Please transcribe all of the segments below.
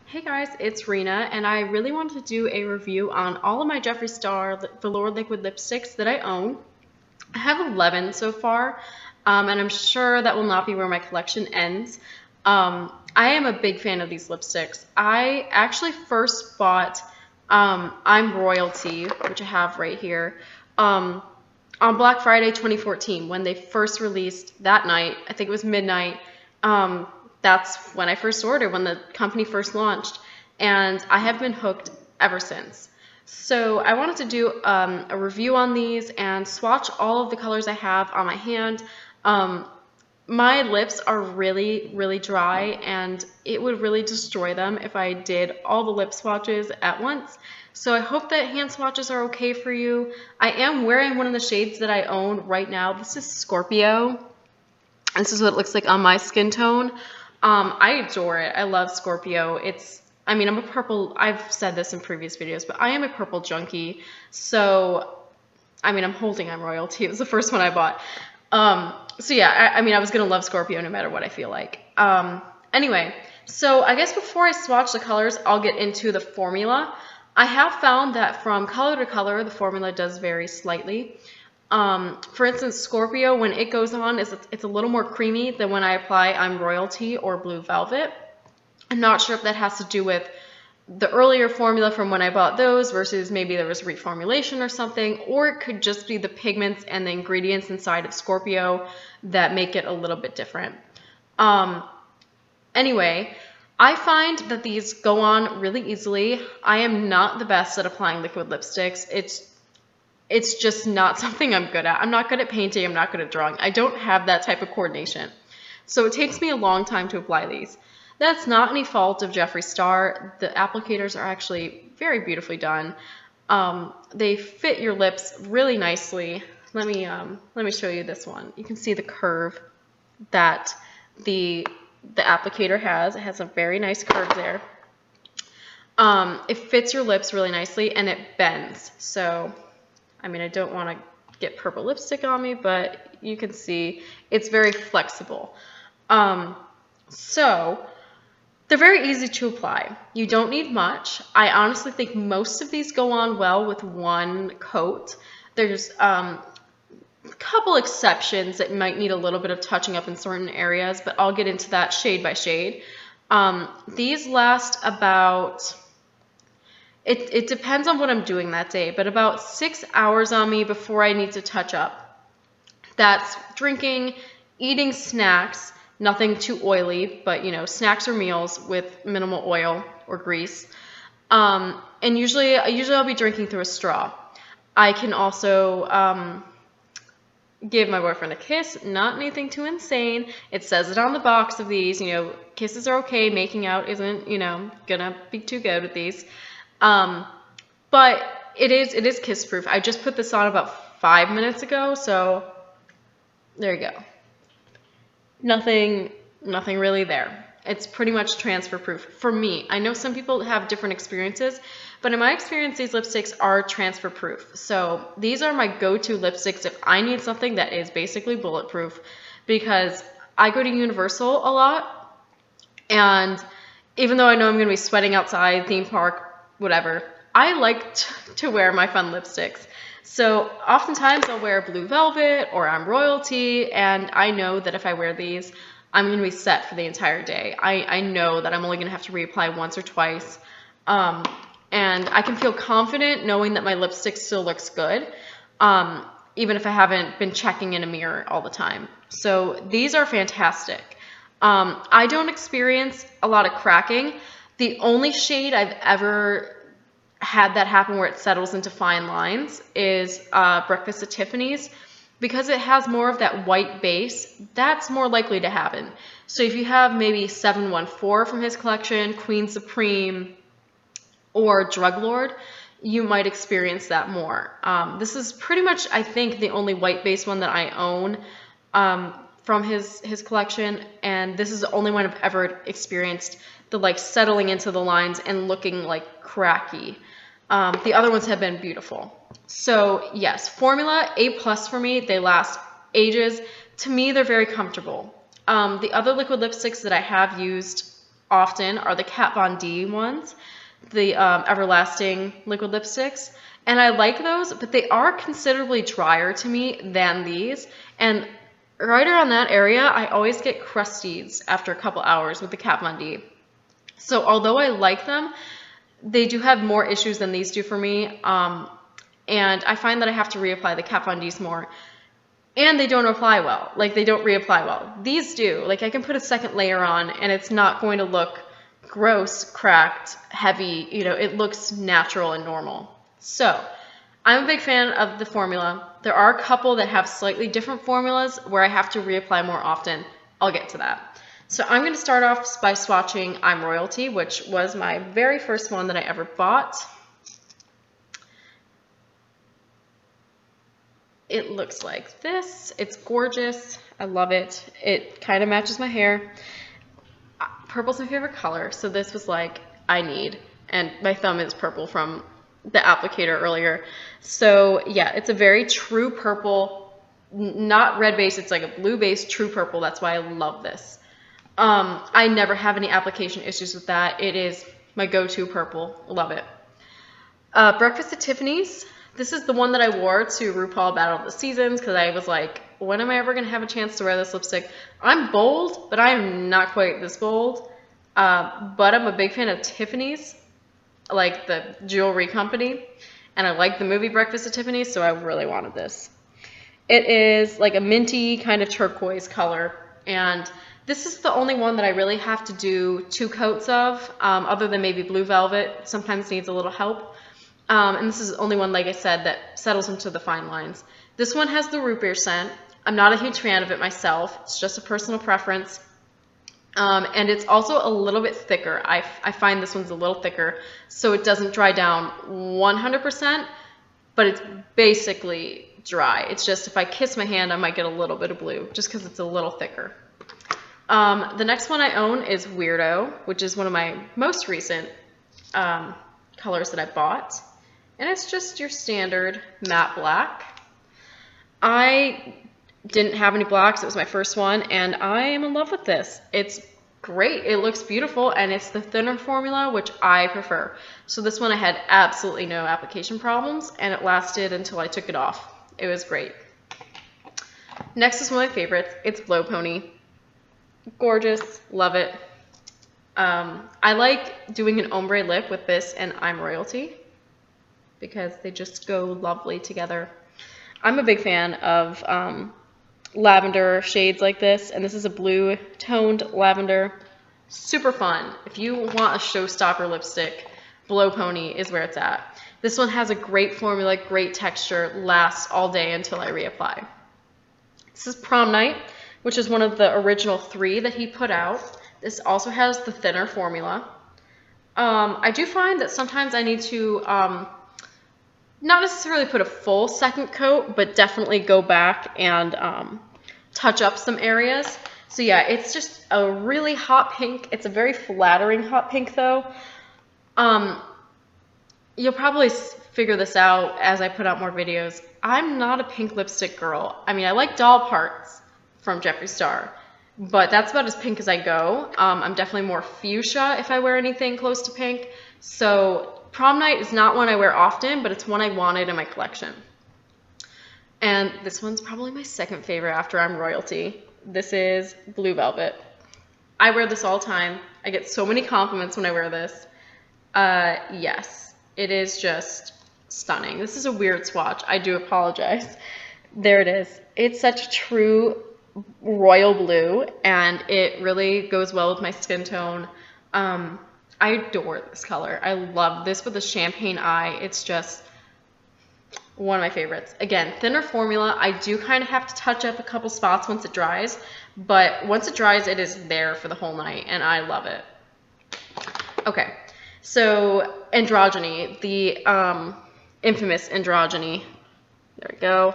Hey guys, it's Rena, and I really wanted to do a review on all of my Jeffree Star Velour liquid lipsticks that I own. I have 11 so far, and I'm sure that will not be where my collection ends. I am a big fan of these lipsticks. I actually first bought I'm Royalty, which I have right here, um, on Black Friday 2014 when they first released that night. I think it was midnight. Um, that's when I first ordered, when the company first launched, and I have been hooked ever since. So I wanted to do a review on these and swatch all of the colors I have on my hand. Um, my lips are really, really dry, and it would really destroy them if I did all the lip swatches at once. So I hope that hand swatches are okay for you. I am wearing one of the shades that I own right now. This is Scorpio. This is what it looks like on my skin tone. I adore it. I love Scorpio. I'm a purple, I've said this in previous videos, but I am a purple junkie. So I'm holding I'm Royalty. It was the first one I bought. So yeah, I was gonna love Scorpio no matter what I feel like. Anyway, so I guess before I swatch the colors, I'll get into the formula. I have found that from color to color, the formula does vary slightly. For instance, Scorpio, when it goes on, it's a little more creamy than when I apply I'm Royalty or Blue Velvet. I'm not sure if that has to do with the earlier formula from when I bought those versus maybe there was reformulation or something, or it could just be the pigments and the ingredients inside of Scorpio that make it a little bit different. Anyway, I find that these go on really easily. I am not the best at applying liquid lipsticks. It's just not something I'm good at. I'm not good at painting. I'm not good at drawing. I don't have that type of coordination. So it takes me a long time to apply these. That's not any fault of Jeffree Star. The applicators are actually very beautifully done. They fit your lips really nicely. Let me show you this one. You can see the curve that the applicator has. It has a very nice curve there. It fits your lips really nicely and it bends. So, I don't want to get purple lipstick on me, but you can see it's very flexible. So they're very easy to apply. You don't need much. I honestly think most of these go on well with one coat. There's a couple exceptions that might need a little bit of touching up in certain areas, but I'll get into that shade by shade. These last about, it depends on what I'm doing that day, but about 6 hours on me before I need to touch up. That's drinking, eating snacks, nothing too oily, but snacks or meals with minimal oil or grease. And usually I'll be drinking through a straw. I can also give my boyfriend a kiss, not anything too insane. It says it on the box of these, kisses are okay, making out isn't, gonna be too good with these. But it is kiss proof. I just put this on about 5 minutes ago, so there you go. Nothing really there. It's pretty much transfer proof for me. I know some people have different experiences, but in my experience, these lipsticks are transfer proof. So these are my go-to lipsticks if I need something that is basically bulletproof, because I go to Universal a lot, and even though I know I'm going to be sweating outside, theme park, whatever, I like to wear my fun lipsticks. So oftentimes I'll wear Blue Velvet or I'm Royalty, and I know that if I wear these, I'm going to be set for the entire day. I know that I'm only going to have to reapply once or twice, and I can feel confident knowing that my lipstick still looks good, even if I haven't been checking in a mirror all the time. So these are fantastic. I don't experience a lot of cracking. The only shade I've ever had that happen where it settles into fine lines is Breakfast at Tiffany's. Because it has more of that white base, that's more likely to happen. So if you have maybe 714 from his collection, Queen Supreme, or Drug Lord, you might experience that more. This is pretty much, I think, the only white base one that I own from his collection, and this is the only one I've ever experienced the settling into the lines and looking like cracky. The other ones have been beautiful. So yes, formula A+ for me. They last ages. To me, they're very comfortable. The other liquid lipsticks that I have used often are the Kat Von D ones, the Everlasting liquid lipsticks. And I like those, but they are considerably drier to me than these. And right around that area, I always get crusties after a couple hours with the Kat Von D. So although I like them, they do have more issues than these do for me. And I find that I have to reapply the Kat Von Ds more. And they don't apply well. Like, they don't reapply well. These do. Like, I can put a second layer on, and it's not going to look gross, cracked, heavy. You know, it looks natural and normal. So, I'm a big fan of the formula. There are a couple that have slightly different formulas where I have to reapply more often. I'll get to that. So, I'm going to start off by swatching I'm Royalty, which was my very first one that I ever bought. It looks like this. It's gorgeous. I love it. It kind of matches my hair. Purple's my favorite color, so this was like, I need. And my thumb is purple from the applicator earlier. So yeah, it's a very true purple, not red base. It's like a blue base, true purple. That's why I love this. I never have any application issues with that. It is my go-to purple. Love it. Breakfast at Tiffany's. This is the one that I wore to RuPaul Battle of the Seasons because I was like, when am I ever going to have a chance to wear this lipstick? I'm bold, but I am not quite this bold. But I'm a big fan of Tiffany's, like the jewelry company. And I like the movie Breakfast at Tiffany's, so I really wanted this. It is like a minty kind of turquoise color. And this is the only one that I really have to do 2 coats of, other than maybe Blue Velvet. Sometimes needs a little help. And this is the only one, like I said, that settles into the fine lines. This one has the root beer scent. I'm not a huge fan of it myself. It's just a personal preference. And it's also a little bit thicker. I find this one's a little thicker, so it doesn't dry down 100%, but it's basically dry. It's just if I kiss my hand, I might get a little bit of blue, just because it's a little thicker. The next one I own is Weirdo, which is one of my most recent colors that I bought. And it's just your standard matte black. I didn't have any blacks. It was my first one, and I am in love with this. It's great. It looks beautiful, and it's the thinner formula, which I prefer. So this one I had absolutely no application problems, and it lasted until I took it off. It was great. Next is one of my favorites. It's Blow Pony. Gorgeous. Love it. I like doing an ombre lip with this and I'm Royalty because they just go lovely together. I'm a big fan of lavender shades like this, and this is a blue toned lavender. Super fun. If you want a showstopper lipstick, Blow Pony is where it's at. This one has a great formula, great texture, lasts all day until I reapply. This is Prom Night, which is one of the original 3 that he put out. This also has the thinner formula. I do find that sometimes I need to not necessarily put a full second coat, but definitely go back and touch up some areas. So yeah, it's just a really hot pink. It's a very flattering hot pink though. You'll probably figure this out as I put out more videos. I'm not a pink lipstick girl. I mean, I like Doll Parts from Jeffree Star, but that's about as pink as I go. I'm definitely more fuchsia if I wear anything close to pink. So Prom Night is not one I wear often, but it's one I wanted in my collection. And this one's probably my second favorite after I'm Royalty. This is Blue Velvet. I wear this all the time. I get so many compliments when I wear this. Yes, it is just stunning. This is a weird swatch. I do apologize. There it is. It's such a true royal blue, and it really goes well with my skin tone. I adore this color. I love this with a champagne eye. It's just one of my favorites. Again, thinner formula. I do kind of have to touch up a couple spots once it dries, but once it dries, it is there for the whole night, and I love it. Okay, so Androgyny, the infamous Androgyny. There we go.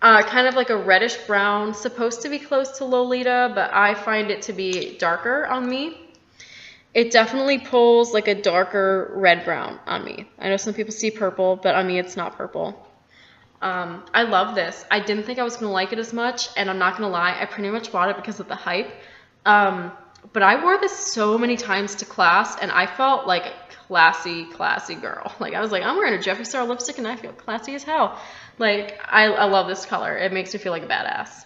Kind of like a reddish brown, supposed to be close to Lolita, but I find it to be darker on me. It definitely pulls like a darker red brown on me. I know some people see purple, but on me it's not purple. I love this. I didn't think I was going to like it as much, and I'm not going to lie, I pretty much bought it because of the hype. But I wore this so many times to class, and I felt like a classy girl. Like, I was like, I'm wearing a Jeffree Star lipstick, and I feel classy as hell. Like, I love this color. It makes me feel like a badass.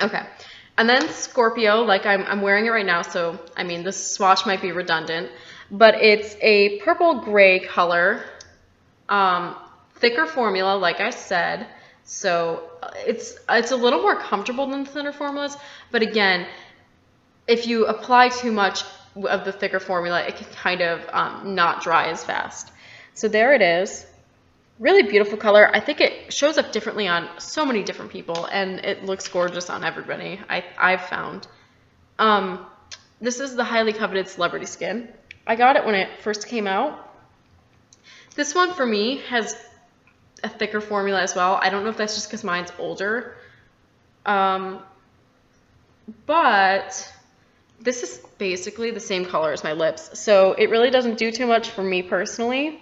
Okay. And then Scorpio, like I'm wearing it right now, so, I mean, this swatch might be redundant, but it's a purple gray color, thicker formula, like I said, so it's a little more comfortable than the thinner formulas, but again, if you apply too much of the thicker formula, it can kind of not dry as fast. So there it is. Really beautiful color. I think it shows up differently on so many different people, and it looks gorgeous on everybody, I've found. This is the highly coveted Celebrity Skin. I got it when it first came out. This one for me has a thicker formula as well. I don't know if that's just because mine's older. But this is basically the same color as my lips, so it really doesn't do too much for me personally.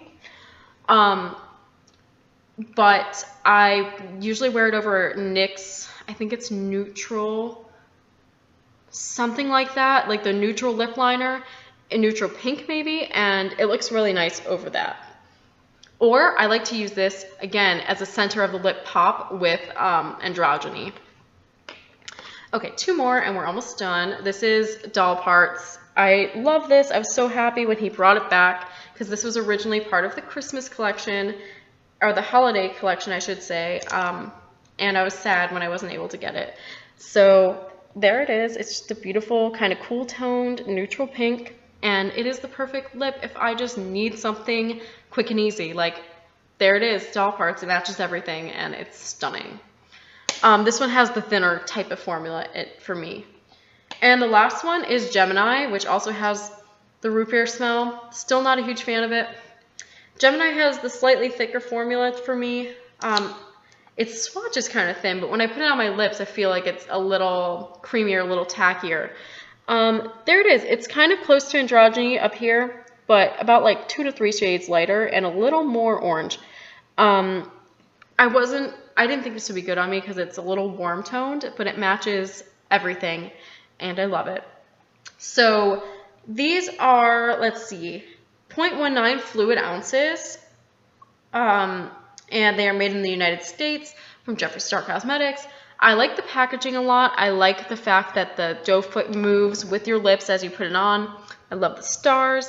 But I usually wear it over NYX, I think it's neutral, something like that, like the neutral lip liner, a neutral pink maybe, and it looks really nice over that. Or I like to use this, again, as a center of the lip pop with Androgyny. Okay, 2 more and we're almost done. This is Doll Parts. I love this. I was so happy when he brought it back because this was originally part of the Christmas collection, or the holiday collection, I should say, and I was sad when I wasn't able to get it. So there it is. It's just a beautiful, kind of cool-toned, neutral pink, and it is the perfect lip if I just need something quick and easy. Like, there it is, Doll Parts. It matches everything, and it's stunning. This one has the thinner type of formula for me. And the last one is Gemini, which also has the root beer smell. Still not a huge fan of it. Gemini has the slightly thicker formula for me. Its swatch is kind of thin, but when I put it on my lips, I feel like it's a little creamier, a little tackier. There it is. It's kind of close to Androgyny up here, but about like 2 to 3 shades lighter and a little more orange. I didn't think this would be good on me because it's a little warm toned, but it matches everything, and I love it. So these are, let's see, 0.19 fluid ounces, and they are made in the United States from Jeffree Star Cosmetics. I like the packaging a lot. I like the fact that the doe foot moves with your lips as you put it on. I love the stars.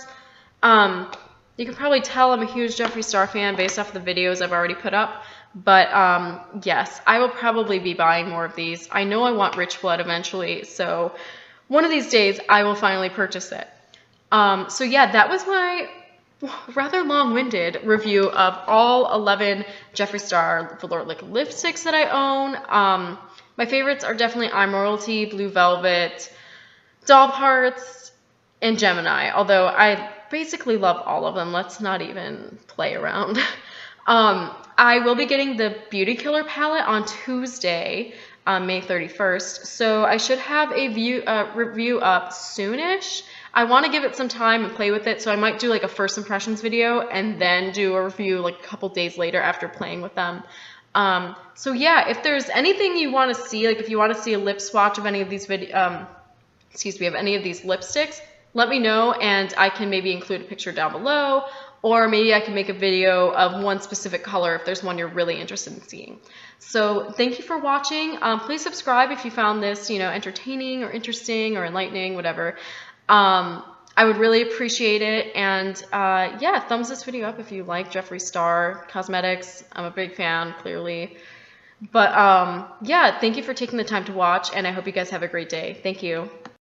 You can probably tell I'm a huge Jeffree Star fan based off the videos I've already put up. But yes, I will probably be buying more of these. I know I want Rich Blood eventually, so one of these days I will finally purchase it. So yeah, that was my rather long-winded review of all 11 Jeffree Star Velour liquid lipsticks that I own. My favorites are definitely I'm Royalty, Blue Velvet, Doll Parts, and Gemini, although I basically love all of them. Let's not even play around. I will be getting the Beauty Killer palette on Tuesday, May 31st, so I should have a review up soonish. I want to give it some time and play with it, so I might do like a first impressions video and then do a review like a couple days later after playing with them. So yeah, if there's anything you want to see, like if you want to see a lip swatch of any of these of any of these lipsticks, let me know and I can maybe include a picture down below, or maybe I can make a video of one specific color if there's one you're really interested in seeing. So thank you for watching. Please subscribe if you found this, entertaining or interesting or enlightening, whatever. I would really appreciate it. And yeah, thumbs this video up if you like Jeffree Star Cosmetics. I'm a big fan, clearly. But yeah, thank you for taking the time to watch, and I hope you guys have a great day. Thank you.